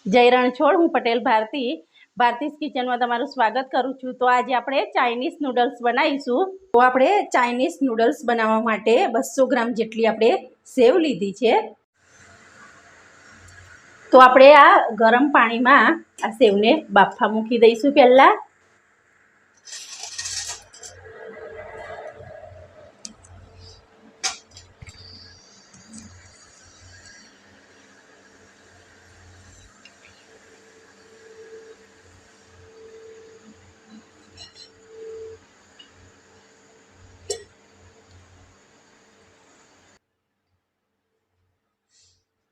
જય રણછોડ, હું પટેલ ભારતીસ કિચનમાં તમારું સ્વાગત કરું છું। તો આજે આપણે ચાઇનીઝ નૂડલ્સ બનાવીશું। તો આપણે ચાઇનીઝ નૂડલ્સ બનાવવા માટે 200 ગ્રામ જેટલી આપણે સેવ લીધી છે। તો આપણે આ ગરમ પાણીમાં આ સેવને બાફવા મૂકી દઈશું। પહેલા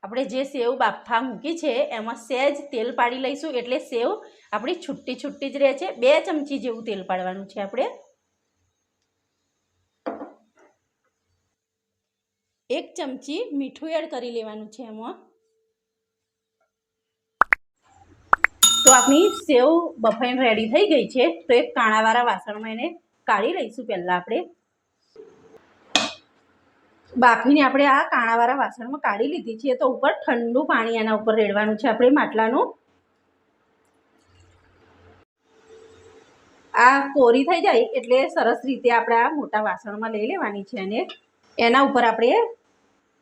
આપણે જે સેવ બાફવા મૂકી છે એમાં સહેજ તેલ પાડી લઈશું, એટલે સેવ આપણી છૂટી છૂટી જ રહે છે। 2 ચમચી જેવું તેલ પાડવાનું છે। આપણે 1 ચમચી મીઠું એડ કરી લેવાનું છે એમાં। તો આપણી સેવ બફાઈને રેડી થઈ ગઈ છે। તો એક કાણાવાળા વાસણમાં એને કાઢી લઈશું। પહેલા આપણે બાફીને આપણે આ કાણાવાળા વાસણમાં કાઢી લીધી છે। તો ઉપર ઠંડુ પાણી એના ઉપર રેડવાનું છે આપણે માટલાનું। આ કોરી થઈ જાય એટલે સરસ રીતે આપણે આ મોટા વાસણમાં લઈ લેવાની છે અને એના ઉપર આપણે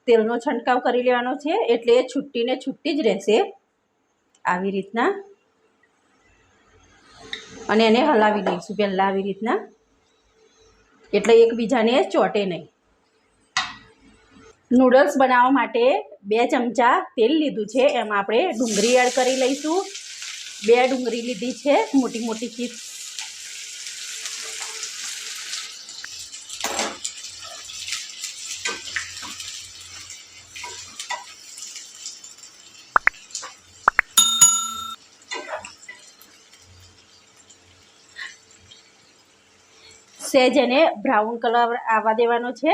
તેલનો છંટકાવ કરી લેવાનો છે, એટલે એ છૂટીને છૂટી જ રહેશે આવી રીતના। અને એને હલાવી દઈશું પહેલાં આવી રીતના, એટલે એકબીજાને ચોંટે નહીં। નૂડલ્સ બનાવવા માટે 2 ચમચા તેલ લીધું છે, એમાં આપણે ડુંગળી એડ કરી લઈશું। 2 ડુંગળી લીધી છે, મોટી મોટી ચીપ્સ। સહેજ એને બ્રાઉન કલર આવવા દેવાનો છે।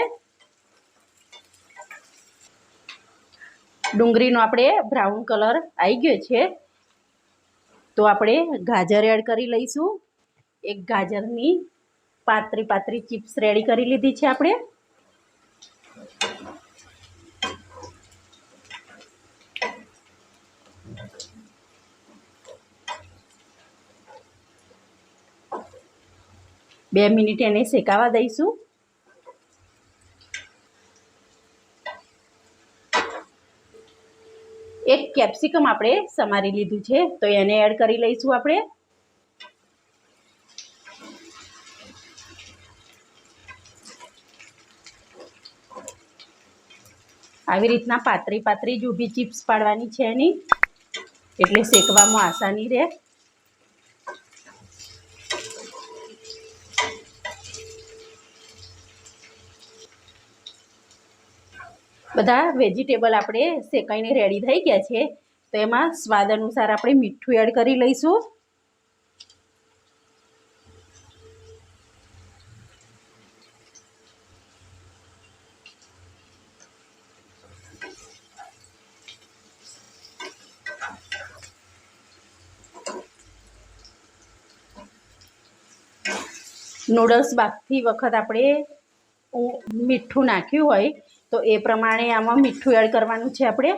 ડુંગળીનો આપણે બ્રાઉન કલર આવી ગયો છે। તો આપણે ગાજર એડ કરી લઈશું। એક ગાજરની પાતળી પાતળી ચિપ્સ રેડી કરી લીધી છે આપણે। બે મિનિટ એને શેકાવા દઈશું। એક કેપ્સિકમ આપણે સમારી લીધું છે, તો એને એડ કરી લઈશું આપણે। આવી રીતના પાતળી પાતળી જ ઊભી ચિપ્સ પાડવાની છે એની, એટલે શેકવામાં આસાની રહે। બધા વેજીટેબલ આપણે શેકાઈને રેડી થઈ ગયા છે। તો એમાં સ્વાદ અનુસાર આપણે મીઠું એડ કરી લઈશું। નૂડલ્સ બાફતી વખત આપણે મીઠું નાખ્યું હોય તો એ પ્રમાણે આમાં મીઠું એડ કરવાનું છે આપણે।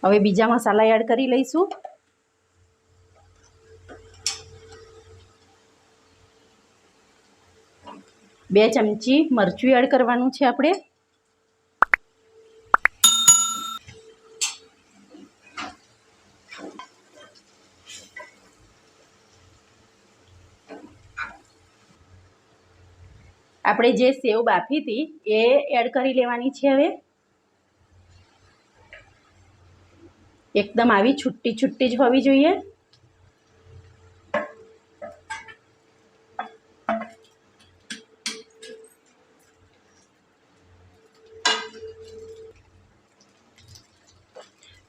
હવે બીજા મસાલા એડ કરી લઈશું। બે ચમચી મરચું એડ કરવાનું છે આપણે। આપણે જે સેવ બાફી હતી એ એડ કરી લેવાની છે હવે। એકદમ આવી છૂટી છૂટી જ હોવી જોઈએ।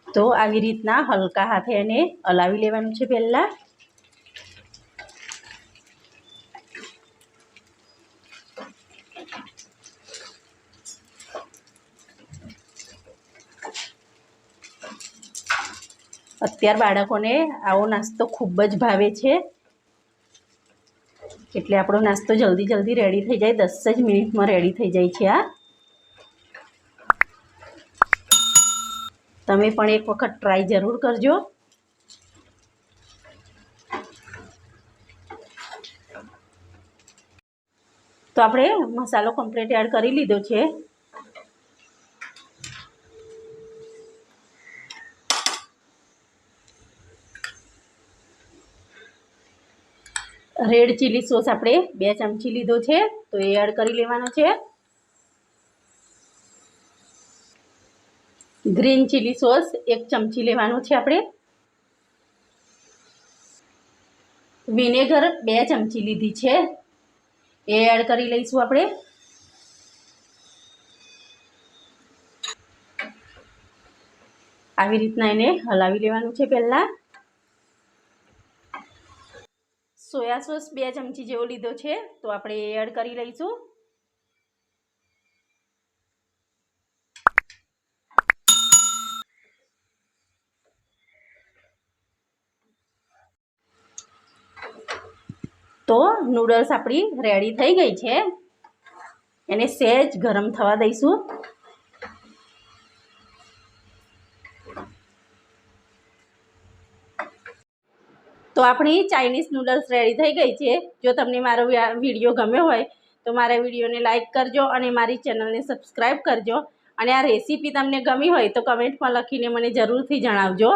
તો આવી રીતના હલકા હાથે એને હલાવી લેવાનું છે પહેલાં। અત્યાર બાળકોને આવો નાસ્તો ખૂબ જ ભાવે છે, એટલે આપણો નાસ્તો જલ્દી જલ્દી રેડી થઈ જાય। 10 જ મિનિટમાં રેડી થઈ જાય છે આ। તમે પણ એક વખત ટ્રાય જરૂર કરજો. તો આપણે મસાલો કમ્પ્લીટ એડ કરી લીધો છે. રેડ ચીલી સોસ આપણે 2 ચમચી લીધો છે, તો એ એડ કરી લેવાનો છે. ગ્રીન ચીલી સોસ 1 ચમચી લેવાનું છે આપણે. વિનેગર 2 ચમચી લીધી છે, એ એડ કરી લઈશું આપણે. આવી રીતના એને હલાવી લેવાનું છે. પહેલાં સોયા સોસ 2 ચમચી જેવો લીધો છે, તો આપણે એ એડ કરી લઈશું. તો નૂડલ્સ આપણી રેડી થઈ ગઈ છે. એને સહેજ ગરમ થવા દઈશું. તો આપણી ચાઇનીઝ નૂડલ્સ રેડી થઈ ગઈ છે. જો તમને મારો વિડીયો ગમ્યો હોય તો મારા વિડીયોને લાઇક કરજો અને મારી ચેનલને સબસ્ક્રાઈબ કરજો. અને આ રેસીપી તમને ગમી હોય તો કમેન્ટમાં લખીને મને જરૂરથી જણાવજો.